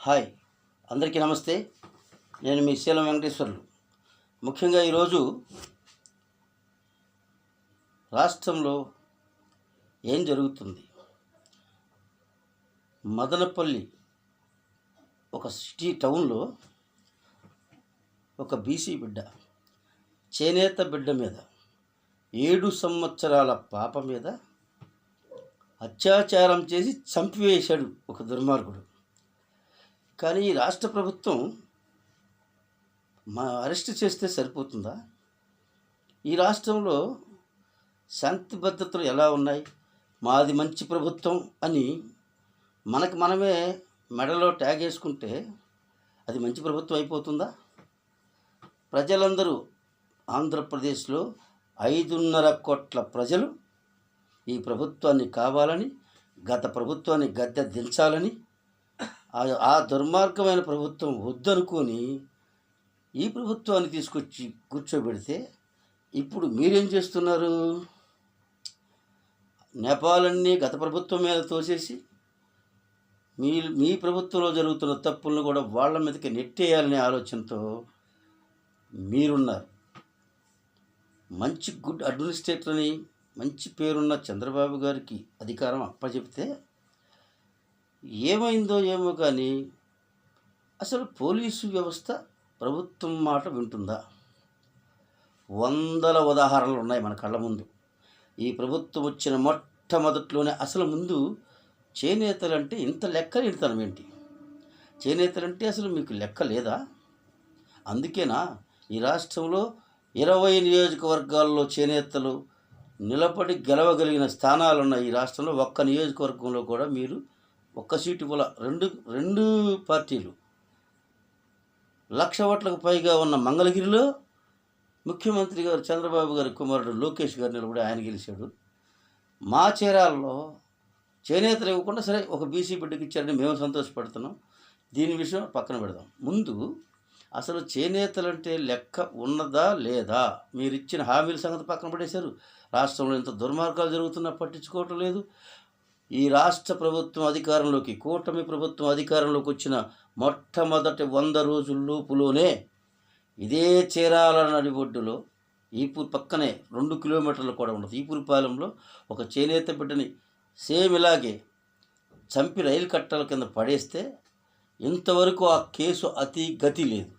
Hi, అందరికీ నమస్తే. నేను మీ శీలం వెంకటేశ్వర్లు. ముఖ్యంగా ఈరోజు రాష్ట్రంలో ఏం జరుగుతుంది? మదనపల్లి ఒక సిటీ టౌన్లో ఒక బీసీ బిడ్డ, చేనేత బిడ్డ మీద 7 సంవత్సరాల పాప మీద అత్యాచారం చేసి చంపివేశాడు ఒక దుర్మార్గుడు. కానీ ఈ రాష్ట్ర ప్రభుత్వం అరెస్ట్ చేస్తే సరిపోతుందా? ఈ రాష్ట్రంలో శాంతి భద్రతలు ఎలా ఉన్నాయి? మాది మంచి ప్రభుత్వం అని మనమే మెడలో ట్యాగ్ వేసుకుంటే అది మంచి ప్రభుత్వం అయిపోతుందా? ప్రజలందరూ ఆంధ్రప్రదేశ్లో 5.5 కోట్ల ప్రజలు ఈ ప్రభుత్వాన్ని కావాలని, గత ప్రభుత్వాన్ని గద్దె దించాలని, ఆ దుర్మార్గమైన ప్రభుత్వం వద్దనుకొని ఈ ప్రభుత్వాన్ని తీసుకొచ్చి కూర్చోబెడితే ఇప్పుడు మీరేం చేస్తున్నారు? నేపాలన్నీ గత ప్రభుత్వం మీద తోసేసి మీ ప్రభుత్వంలో జరుగుతున్న తప్పులను కూడా వాళ్ళ మీదకి నెట్టేయాలనే ఆలోచనతో మీరున్నారు. మంచి గుడ్ అడ్మినిస్ట్రేటర్ అని మంచి పేరున్న చంద్రబాబు గారికి అధికారం అప్పచెప్తే ఏమైందో ఏమో కానీ అసలు పోలీసు వ్యవస్థ ప్రభుత్వం మాట వింటుందా? వందల ఉదాహరణలు ఉన్నాయి మన కళ్ళ ముందు. ఈ ప్రభుత్వం వచ్చిన మొట్టమొదట్లోనే అసలు ముందు చేనేతలంటే ఇంత లెక్కలేనితనం ఏంటి? చేనేతలంటే అసలు మీకు లెక్క లేదా? అందుకేనా ఈ రాష్ట్రంలో 20 నియోజకవర్గాల్లో చేనేతలు నిలబడి గెలవగలిగిన స్థానాలున్న ఈ రాష్ట్రంలో ఒక్క నియోజకవర్గంలో కూడా మీరు ఒక్క సీటు కూడా రెండు పార్టీలు 1,00,000 ఓట్లకు పైగా ఉన్న మంగళగిరిలో ముఖ్యమంత్రి గారు చంద్రబాబు గారి కుమారుడు లోకేష్ గారు నిలబడి ఆయన గెలిచాడు. మా చీరాల్లో చేనేతలు ఇవ్వకుండా సరే ఒక బీసీ బిడ్డకి ఇచ్చారని మేము సంతోషపడుతున్నాం. దీని విషయం పక్కన పెడదాం. ముందు అసలు చేనేతలంటే లెక్క ఉన్నదా లేదా? మీరు ఇచ్చిన హామీల సంగతి పక్కన పడేశారు. రాష్ట్రంలో ఇంత దుర్మార్గాలు జరుగుతున్నా పట్టించుకోవటం లేదు. ఈ రాష్ట్ర ప్రభుత్వం అధికారంలోకి, కూటమి ప్రభుత్వం అధికారంలోకి వచ్చిన మొట్టమొదటి 100 రోజుల్లోపులోనే ఇదే చీరాల నడిబొడ్డులో ఈపూర్ పక్కనే 2 కిలోమీటర్లు కూడా ఉండదు, ఈపూర్పాలెంలో ఒక చేనేత బిడ్డని సేమ్ ఇలాగే చంపి రైలు కట్టల కింద పడేస్తే ఇంతవరకు ఆ కేసు అతి గతి లేదు.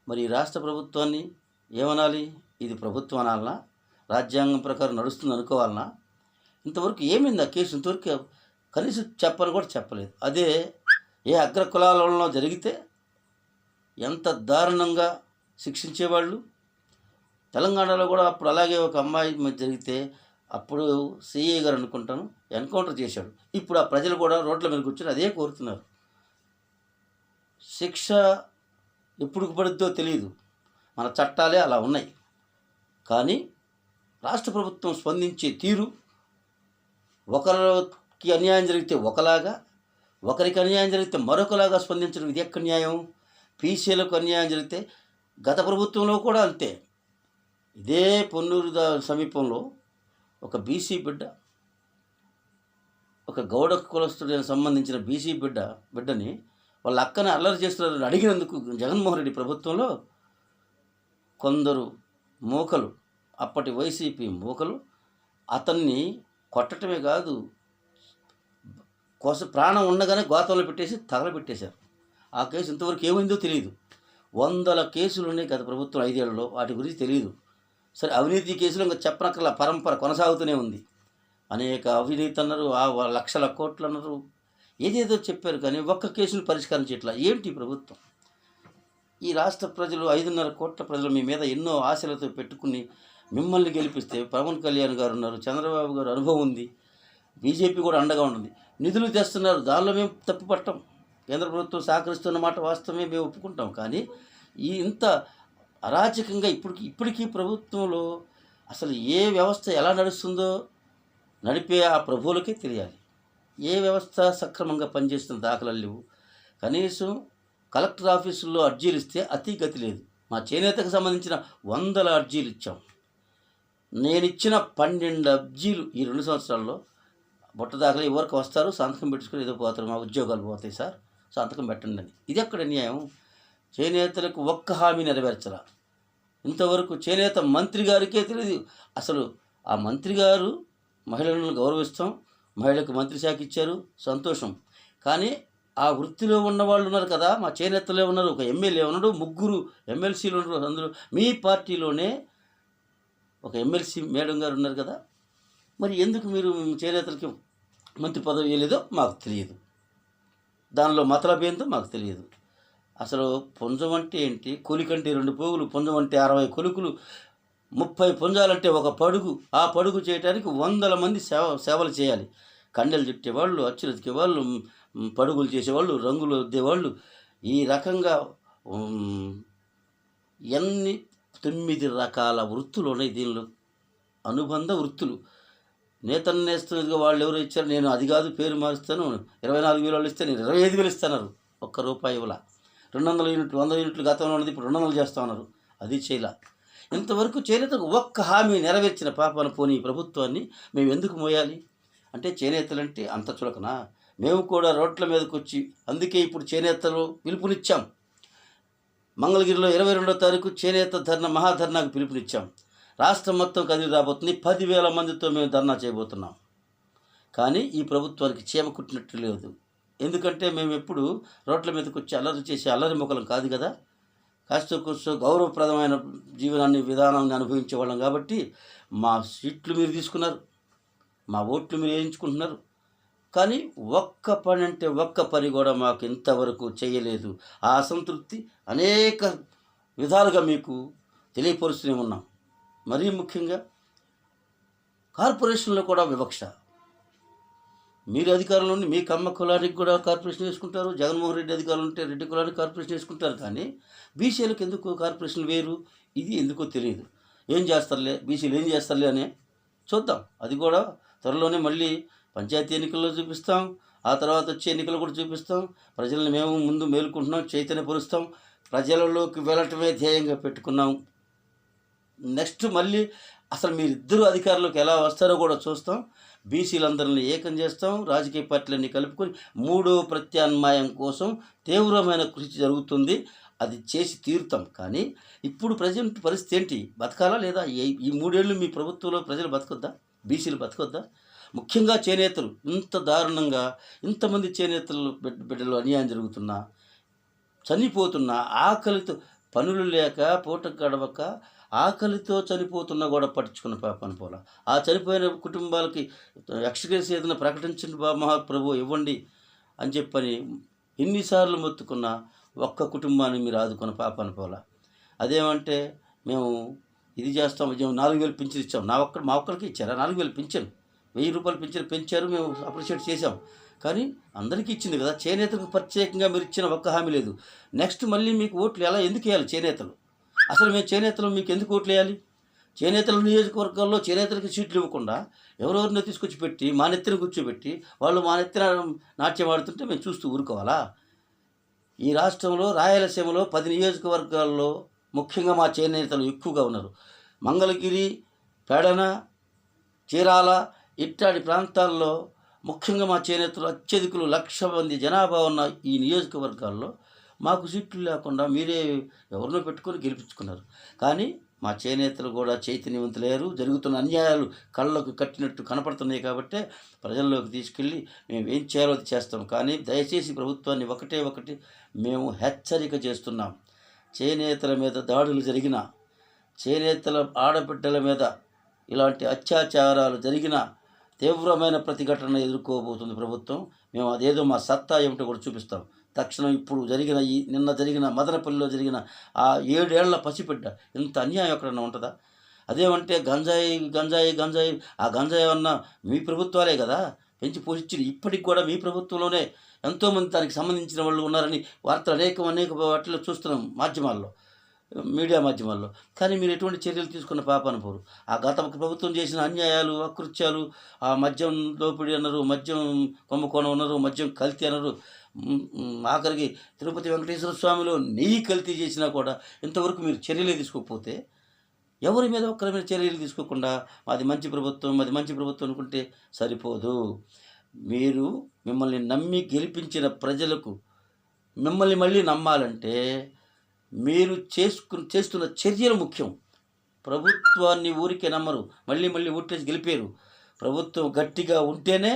మరి ఈ రాష్ట్ర ప్రభుత్వాన్ని ఏమనాలి? ఇది ప్రభుత్వం అనాలనా? రాజ్యాంగం ప్రకారం నడుస్తుంది అనుకోవాలనా? ఇంతవరకు ఏమైంది ఆ కేసు? ఇంతవరకు కనీసం చెప్పని కూడా చెప్పలేదు. అదే ఏ అగ్ర కులాలలో జరిగితే ఎంత దారుణంగా శిక్షించేవాళ్ళు. తెలంగాణలో కూడా అప్పుడు అలాగే ఒక అమ్మాయి మీద జరిగితే అప్పుడు సిఐ గారు అనుకుంటాను ఎన్కౌంటర్ చేశాడు. ఇప్పుడు ఆ ప్రజలు కూడా రోడ్ల మీద కూర్చొని అదే కోరుతున్నారు. శిక్ష ఎప్పుడు పడుద్దో తెలియదు, మన చట్టాలే అలా ఉన్నాయి. కానీ రాష్ట్ర ప్రభుత్వం స్పందించే తీరు ఒకరికి అన్యాయం జరిగితే ఒకలాగా, ఒకరికి అన్యాయం జరిగితే మరొకలాగా స్పందించడం ఇది ఎక్కడ న్యాయం? పీసీలకు అన్యాయం జరిగితే గత ప్రభుత్వంలో కూడా అంతే. ఇదే పొన్నూరు సమీపంలో ఒక బీసీ బిడ్డ, ఒక గౌడ కులస్తుడికి సంబంధించిన బీసీ బిడ్డని వాళ్ళ అక్కని అల్లరి చేస్తున్నారని అడిగినందుకు జగన్మోహన్ రెడ్డి ప్రభుత్వంలో కొందరు మూకలు, అప్పటి వైసీపీ మూకలు అతన్ని కొట్టడమే కాదు, ప్రాణం ఉండగానే గోతంలో పెట్టేసి తగలబెట్టేశారు. ఆ కేసు ఇంతవరకు ఏమైందో తెలియదు. 100 కేసులు ఉన్నాయి గత ప్రభుత్వం 5 ఏళ్లలో, వాటి గురించి తెలియదు. సరే, అవినీతి కేసులు ఇంకా చెప్పనక్కర్లా, పరంపర కొనసాగుతూనే ఉంది. అనేక అవినీతి అన్నారు, లక్షల కోట్లు అన్నారు, ఏదేదో చెప్పారు. కానీ ఒక్క కేసును పరిష్కారం చేయట్లా. ఏంటి ప్రభుత్వం? ఈ రాష్ట్ర ప్రజలు 5.5 కోట్ల ప్రజలు మీ మీద ఎన్నో ఆశలతో పెట్టుకుని మిమ్మల్ని గెలిపిస్తే పవన్ కళ్యాణ్ గారు ఉన్నారు, చంద్రబాబు గారు అనుభవం ఉంది, బీజేపీ కూడా అండగా ఉంటుంది, నిధులు తెస్తున్నారు. దానిలో మేము తప్పుపట్టం. కేంద్ర ప్రభుత్వం సహకరిస్తున్న మాట వాస్తవమే, మేము ఒప్పుకుంటాం. కానీ ఇంత అరాచకంగా ఇప్పటికీ ప్రభుత్వంలో అసలు ఏ వ్యవస్థ ఎలా నడుస్తుందో నడిపే ఆ ప్రభువులకే తెలియాలి. ఏ వ్యవస్థ సక్రమంగా పనిచేస్తున్న దాఖలాలు లేవు. కనీసం కలెక్టర్ ఆఫీసుల్లో అర్జీలు ఇస్తే అతి గతి లేదు. మా చేనేతకు సంబంధించిన 100 అర్జీలు ఇచ్చాం. నేను ఇచ్చిన 12 అర్జీలు ఈ 2 సంవత్సరాల్లో బుట్ట దాఖలు ఎవరికి వస్తారు, సంతకం పెట్టుకుని ఏదో పోతారు, మా ఉద్యోగాలు పోతాయి సార్, సంతకం పెట్టండి అని. ఇది ఎక్కడ న్యాయం? చేనేతలకు ఒక్క హామీ నెరవేర్చరా. ఇంతవరకు చేనేత మంత్రి గారికే తెలియదు. అసలు ఆ మంత్రి గారు మహిళలను గౌరవిస్తాం, మహిళలకు మంత్రి శాఖ ఇచ్చారు, సంతోషం. కానీ ఆ వృత్తిలో ఉన్నవాళ్ళు ఉన్నారు కదా, మా చేనేతలే ఉన్నారు, ఒక ఎమ్మెల్యే ఉన్నాడు, 3 ఎమ్మెల్సీలు ఉన్నారు. అందులో మీ పార్టీలోనే ఒక ఎమ్మెల్సీ మేడం గారు ఉన్నారు కదా, మరి ఎందుకు మీరు చేనేతలకి మంత్రి పదవి ఇవ్వలేదో మాకు తెలియదు. దానిలో మతలబ్ ఏందో మాకు తెలియదు. అసలు పుంజం అంటే ఏంటి? కొలికంటే 2 పోగులు, పుంజం అంటే 60 కొలుకులు, 30 పుంజాలంటే ఒక పడుగు. ఆ పడుగు చేయడానికి 100 మంది సేవలు చేయాలి. కండెలు చుట్టేవాళ్ళు, అచ్చులు ఎతికేవాళ్ళు, పడుగులు చేసేవాళ్ళు, రంగులు వద్దేవాళ్ళు, ఈ రకంగా ఎన్ని 9 రకాల వృత్తులు ఉన్నాయి దీనిలో, అనుబంధ వృత్తులు. నేతన్నేస్తున్నదిగా వాళ్ళు ఎవరు ఇచ్చారు, నేను అది కాదు పేరు మారుస్తాను, 24,000 వాళ్ళు ఇస్తే నేను 25,000 ఇస్తున్నారు, ఒక్క రూపాయి ఇవ్వలా. 200 యూనిట్లు 100 యూనిట్లు గతంలో ఉన్నది ఇప్పుడు 200 చేస్తా ఉన్నారు, అది చేయలా. ఇంతవరకు చేనేతకు ఒక్క హామీ నెరవేర్చిన పాపాన పోని ఈ ప్రభుత్వాన్ని మేము ఎందుకు మోయాలి? అంటే చేనేతలంటే అంత చులకనా? మేము కూడా రోడ్ల మీదకి వచ్చి, అందుకే ఇప్పుడు చేనేతలు పిలుపునిచ్చాం. మంగళగిరిలో 22వ తారీఖు చేనేత ధర్నా, మహాధర్నాకు పిలుపునిచ్చాం. రాష్ట్రం మొత్తం కదిలి రాబోతుంది. 10,000 మందితో మేము ధర్నా చేయబోతున్నాం. కానీ ఈ ప్రభుత్వానికి చీమ కుట్టినట్టు లేదు. ఎందుకంటే మేము ఎప్పుడు రోడ్ల మీదకి వచ్చి అల్లరి చేసే అల్లరి మొక్కలం కాదు కదా. కాస్త కూర్చో గౌరవప్రదమైన విధానాన్ని అనుభవించే వాళ్ళం కాబట్టి మా సీట్లు మీరు తీసుకున్నారు, మా ఓట్లు మీరు వేయించుకుంటున్నారు. కానీ ఒక్క పని అంటే ఒక్క పని కూడా మాకు ఇంతవరకు చేయలేదు. ఆ అసంతృప్తి అనేక విధాలుగా మీకు తెలియపరుస్తూనే ఉన్నాం. మరీ ముఖ్యంగా కార్పొరేషన్లో కూడా వివక్ష. మీరు అధికారంలో ఉండి మీ కమ్మ కులానికి కూడా కార్పొరేషన్ వేసుకుంటారు, జగన్మోహన్ రెడ్డి అధికారులు ఉంటే రెడ్డి కులానికి కార్పొరేషన్ వేసుకుంటారు. కానీ బీసీలకు ఎందుకు కార్పొరేషన్ వేరు? ఇది ఎందుకో తెలియదు. ఏం చేస్తారులే, బీసీలు ఏం చేస్తారులే అని చూద్దాం. అది కూడా త్వరలోనే మళ్ళీ పంచాయతీ ఎన్నికల్లో చూపిస్తాం, ఆ తర్వాత వచ్చే ఎన్నికలు కూడా చూపిస్తాం. ప్రజల్ని మేము ముందు మేలుకుంటున్నాం, చైతన్యపరుస్తాం, ప్రజలలోకి వెళ్ళటమే ధ్యేయంగా పెట్టుకున్నాం. నెక్స్ట్ మళ్ళీ అసలు మీరిద్దరూ అధికారంలోకి ఎలా వస్తారో కూడా చూస్తాం. బీసీలందరినీ ఏకం చేస్తాం, రాజకీయ పార్టీలన్నీ కలుపుకొని 3వ ప్రత్యామ్నాయం కోసం తీవ్రమైన కృషి జరుగుతుంది. అది చేసి తీరుతాం. కానీ ఇప్పుడు ప్రజెంట్ పరిస్థితి ఏంటి? బతకాలా లేదా? ఈ 3 ఏళ్ళు మీ ప్రభుత్వంలో ప్రజలు బతకొద్దా? బీసీలు బతకొద్దా? ముఖ్యంగా చేనేతలు ఇంత దారుణంగా, ఇంతమంది చేనేతలు బిడ్డలు అన్యాయం జరుగుతున్నా, చనిపోతున్నా, ఆకలితో పనులు లేక పూట గడవక ఆకలితో చనిపోతున్నా కూడా పట్టించుకున్న పాపని పోలా. ఆ చనిపోయిన కుటుంబాలకి ఎక్స్గ్రేస్ ఏదైనా ప్రకటించండి మహాప్రభు ఇవ్వండి అని చెప్పని ఎన్నిసార్లు మొత్తుకున్నా ఒక్క కుటుంబాన్ని మీరు ఆదుకున్న పాపని పోలా. అదేమంటే మేము ఇది చేస్తాం, 4,000 పింఛన్ ఇచ్చాం. మా ఒక్కరికి ఇచ్చారా? 4,000 పింఛన్, 1,000 రూపాయలు పింఛన్ పెంచారు, మేము అప్రిషియేట్ చేసాం. కానీ అందరికీ ఇచ్చింది కదా. చేనేతలకు ప్రత్యేకంగా మీరు ఇచ్చిన ఒక్క హామీ లేదు. నెక్స్ట్ మళ్ళీ మీకు ఓట్లు ఎందుకు వేయాలి చేనేతలు? అసలు మేము చేనేతలు మీకు ఎందుకు ఓట్లు వేయాలి? చేనేతల నియోజకవర్గాల్లో చేనేతలకి సీట్లు ఇవ్వకుండా ఎవరెవరినో తీసుకొచ్చి పెట్టి మా నెత్తిన కూర్చోబెట్టి వాళ్ళు మా నెత్తిన నాట్యం ఆడుతుంటే మేము చూస్తూ ఊరుకోవాలా? ఈ రాష్ట్రంలో రాయలసీమలో 10 నియోజకవర్గాల్లో ముఖ్యంగా మా చేనేతలు ఎక్కువగా ఉన్నారు. మంగళగిరి, పెడన, చీరాల ఇట్లాంటి ప్రాంతాల్లో ముఖ్యంగా మా చేనేతలు అత్యధికులు 1,00,000 మంది జనాభా ఉన్న ఈ నియోజకవర్గాల్లో మాకు సీట్లు లేకుండా మీరే ఎవరినో పెట్టుకొని గెలిపించుకున్నారు. కానీ మా చేనేతలు కూడా చైతన్యవంతులయ్యారు. జరుగుతున్న అన్యాయాలు కళ్ళకు కట్టినట్టు కనపడుతున్నాయి కాబట్టి ప్రజల్లోకి తీసుకెళ్ళి మేము ఏం చేయాలో అది చేస్తాం. కానీ దయచేసి ప్రభుత్వాన్ని ఒకటి మేము హెచ్చరిక చేస్తున్నాం. చేనేతల మీద దాడులు జరిగిన, చేనేతల ఆడబిడ్డల మీద ఇలాంటి అత్యాచారాలు జరిగిన తీవ్రమైన ప్రతిఘటన ఎదుర్కోబోతుంది ప్రభుత్వం. మేము అదేదో మా సత్తా ఏమిటో కూడా చూపిస్తాం. తక్షణం ఇప్పుడు నిన్న జరిగిన మదనపల్లిలో జరిగిన ఆ 7 ఏళ్ల పసిబిడ్డ, ఇంత అన్యాయం ఎక్కడన్నా ఉంటుందా? అదేమంటే గంజాయి ఆ గంజాయి అన్న మీ ప్రభుత్వాలే కదా పెంచి పోషించి, ఇప్పటికి కూడా మీ ప్రభుత్వంలోనే ఎంతోమంది దానికి సంబంధించిన వాళ్ళు ఉన్నారని వార్తలు అనేక వాటిలో చూస్తున్నాం, మీడియా మాధ్యమాల్లో. కానీ మీరు ఎటువంటి చర్యలు తీసుకున్న పాపాన పోరు. ఆ గత ప్రభుత్వం చేసిన అన్యాయాలు, అకృత్యాలు, ఆ మద్యం దోపిడీ అన్నారు, మద్యం కుంభకోణం అన్నారు, మద్యం కల్తీ అన్నారు, ఆఖరికి తిరుపతి వెంకటేశ్వర స్వామిలో నెయ్యి కల్తీ చేసినా కూడా ఇంతవరకు మీరు చర్యలే తీసుకోకపోతే, ఎవరి మీద ఒక్కరి మీద చర్యలు తీసుకోకుండా అది మంచి ప్రభుత్వం అనుకుంటే సరిపోదు. మిమ్మల్ని నమ్మి గెలిపించిన ప్రజలకు మిమ్మల్ని మళ్ళీ నమ్మాలంటే మీరు చేస్తున్న చర్యలు ముఖ్యం. ప్రభుత్వాన్ని ఊరికే నమ్మరు. మళ్ళీ మళ్ళీ ఓట్లేసి గెలిపారు. ప్రభుత్వం గట్టిగా ఉంటేనే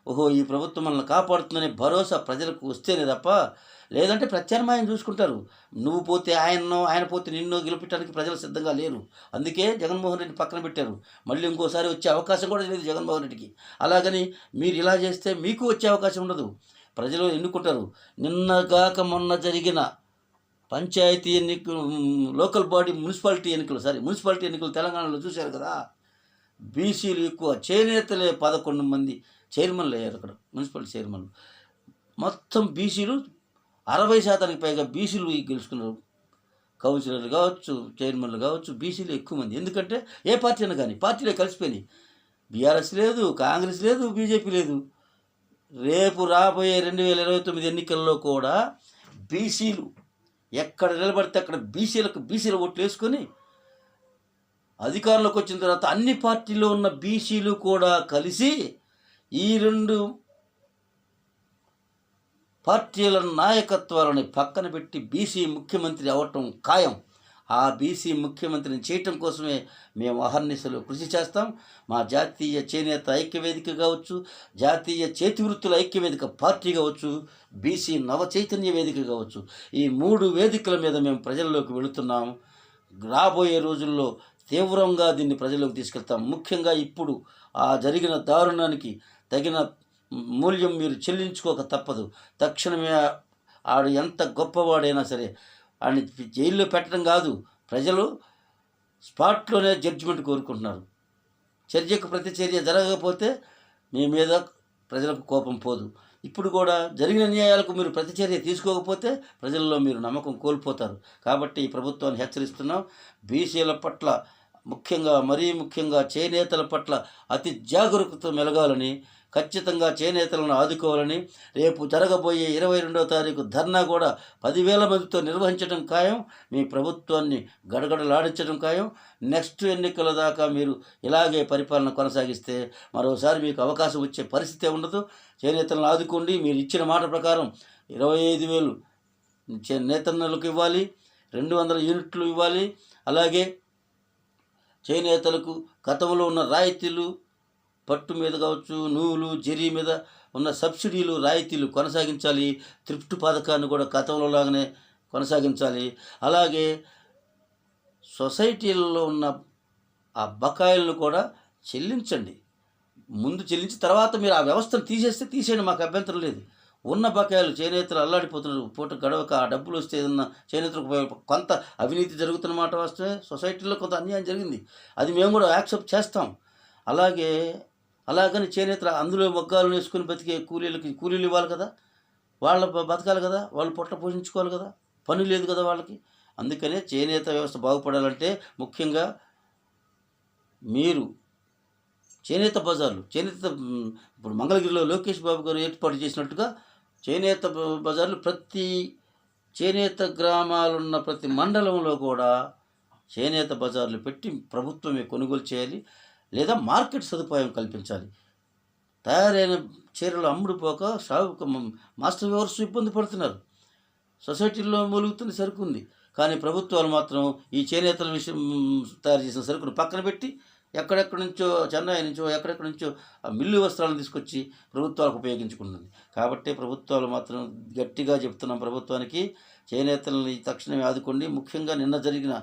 ఓహో ఈ ప్రభుత్వం మనల్ని కాపాడుతుందనే భరోసా ప్రజలకు వస్తేనే తప్ప, లేదంటే ప్రత్యామ్నాయం చూసుకుంటారు. నువ్వు పోతే ఆయన్నో, ఆయన పోతే నిన్నో గెలిపించడానికి ప్రజలు సిద్ధంగా లేరు. అందుకే జగన్మోహన్ రెడ్డి పక్కన పెట్టారు. మళ్ళీ ఇంకోసారి వచ్చే అవకాశం కూడా లేదు జగన్మోహన్ రెడ్డికి. అలాగని మీరు ఇలా చేస్తే మీకు వచ్చే అవకాశం ఉండదు. ప్రజలు ఎన్నుకుంటారు. నిన్నగాక మొన్న జరిగిన పంచాయతీ ఎన్నికలు, లోకల్ బాడీ మున్సిపాలిటీ ఎన్నికలు తెలంగాణలో చూశారు కదా. బీసీలు ఎక్కువ, చేనేతలే 11 మంది చైర్మన్లు అయ్యారు అక్కడ, మున్సిపల్ చైర్మన్లు. మొత్తం బీసీలు 60% పైగా బీసీలు గెలుచుకున్నారు. కౌన్సిలర్లు కావచ్చు, చైర్మన్లు కావచ్చు, బీసీలు ఎక్కువ మంది. ఎందుకంటే ఏ పార్టీ అయినా కానీ పార్టీలే కలిసిపోయినాయి. బీఆర్ఎస్ లేదు, కాంగ్రెస్ లేదు, బీజేపీ లేదు. రేపు రాబోయే 2029 ఎన్నికల్లో కూడా బీసీలు ఎక్కడ నిలబడితే అక్కడ బీసీల ఓట్లు వేసుకొని అధికారంలోకి వచ్చిన తర్వాత అన్ని పార్టీల్లో ఉన్న బీసీలు కూడా కలిసి ఈ 2 పార్టీల నాయకత్వాలని పక్కన పెట్టి బీసీ ముఖ్యమంత్రి అవ్వటం ఖాయం. ఆ బీసీ ముఖ్యమంత్రిని చేయటం కోసమే మేము అహర్నిశలు కృషి చేస్తాం. మా జాతీయ చేనేత ఐక్యవేదిక కావచ్చు, జాతీయ చేతివృత్తుల ఐక్యవేదిక పార్టీ కావచ్చు, బీసీ నవ చైతన్య వేదిక కావచ్చు, ఈ 3 వేదికల మీద మేము ప్రజల్లోకి వెళుతున్నాం. రాబోయే రోజుల్లో తీవ్రంగా దీన్ని ప్రజల్లోకి తీసుకెళ్తాం. ముఖ్యంగా ఇప్పుడు ఆ జరిగిన దారుణానికి తగిన మూల్యం మీరు చెల్లించుకోక తప్పదు. తక్షణమే ఆడు ఎంత గొప్పవాడైనా సరే ఆడిని జైల్లో పెట్టడం కాదు, ప్రజలు స్పాట్లోనే జడ్జిమెంట్ కోరుకుంటున్నారు. చర్యకు ప్రతిచర్య జరగకపోతే మీ మీద ప్రజలకు కోపం పోదు. ఇప్పుడు కూడా జరిగిన న్యాయాలకు మీరు ప్రతిచర్య తీసుకోకపోతే ప్రజల్లో మీరు నమ్మకం కోల్పోతారు. కాబట్టి ఈ ప్రభుత్వాన్ని హెచ్చరిస్తున్నాం. బీసీల పట్ల మరీ ముఖ్యంగా చేనేతల పట్ల అతి జాగరూకత మెలగాలని, ఖచ్చితంగా చేనేతలను ఆదుకోవాలని, రేపు జరగబోయే 22వ తారీఖు ధర్నా కూడా 10,000 మందితో నిర్వహించడం ఖాయం. మీ ప్రభుత్వాన్ని గడగడలాడించడం ఖాయం. నెక్స్ట్ ఎన్నికల దాకా మీరు ఇలాగే పరిపాలన కొనసాగిస్తే మరోసారి మీకు అవకాశం వచ్చే పరిస్థితే ఉండదు. చేనేతలను ఆదుకోండి. మీరు ఇచ్చిన మాట ప్రకారం 25,000 నేతన్నలకు ఇవ్వాలి, 200 యూనిట్లు ఇవ్వాలి. అలాగే చేనేతలకు గతంలో ఉన్న రాయితీలు, పట్టు మీద కావచ్చు, నూలు, జరీ మీద ఉన్న సబ్సిడీలు, రాయితీలు కొనసాగించాలి. థ్రిఫ్ట్ పథకాన్ని కూడా గతంలో లాగానే కొనసాగించాలి. అలాగే సొసైటీలలో ఉన్న ఆ బకాయిలను కూడా చెల్లించండి. ముందు చెల్లించి తర్వాత మీరు ఆ వ్యవస్థను తీసేయండి, మాకు అభ్యంతరం లేదు. ఉన్న బకాయిలు చేనేతలు అల్లాడిపోతున్నారు. పూట గడవక ఆ డబ్బులు వస్తే ఏదన్నా చేనేతలకు కొంత అవినీతి జరుగుతున్నమాట వస్తే సొసైటీలో కొంత అన్యాయం జరిగింది, అది మేము కూడా యాక్సెప్ట్ చేస్తాం. అలాగని చేనేతలు అందులో మొగ్గాలు వేసుకుని బతికే కూలీలు ఇవ్వాలి కదా, వాళ్ళ బతకాలి కదా, వాళ్ళు పొట్ట పోషించుకోవాలి కదా, పని లేదు కదా వాళ్ళకి. అందుకనే చేనేత వ్యవస్థ బాగుపడాలంటే ముఖ్యంగా మీరు చేనేత బజార్లు, ఇప్పుడు మంగళగిరిలో లోకేష్ బాబు గారు ఏర్పాటు చేసినట్టుగా చేనేత బజార్లు ప్రతి చేనేత గ్రామాలున్న ప్రతి మండలంలో కూడా చేనేత బజార్లు పెట్టి ప్రభుత్వమే కొనుగోలు చేయాలి, లేదా మార్కెట్ సదుపాయం కల్పించాలి. తయారైన చీరలు అమ్ముడుపోక మాస్టర్ వ్యూవర్స్ ఇబ్బంది పడుతున్నారు. సొసైటీల్లో మూలుగుతున్న సరుకు ఉంది, కానీ ప్రభుత్వాలు మాత్రం ఈ చేనేతల విషయం తయారు చేసిన సరుకును పక్కన పెట్టి ఎక్కడెక్కడి నుంచో, చెన్నై నుంచో ఎక్కడెక్కడి నుంచో మిల్లు వస్త్రాలను తీసుకొచ్చి ప్రభుత్వాలకు ఉపయోగించుకుంటుంది. కాబట్టి ప్రభుత్వాలు మాత్రం గట్టిగా చెప్తున్నాం ప్రభుత్వానికి, చేనేతలని తక్షణమే ఆదుకోండి. ముఖ్యంగా నిన్న జరిగిన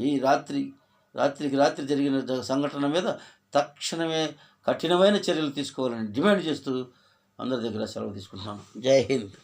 ఈ రాత్రికి జరిగిన సంఘటన మీద తక్షణమే కఠినమైన చర్యలు తీసుకోవాలని డిమాండ్ చేస్తూ అందరి దగ్గర సెలవు తీసుకుంటున్నాను. జై హింద్.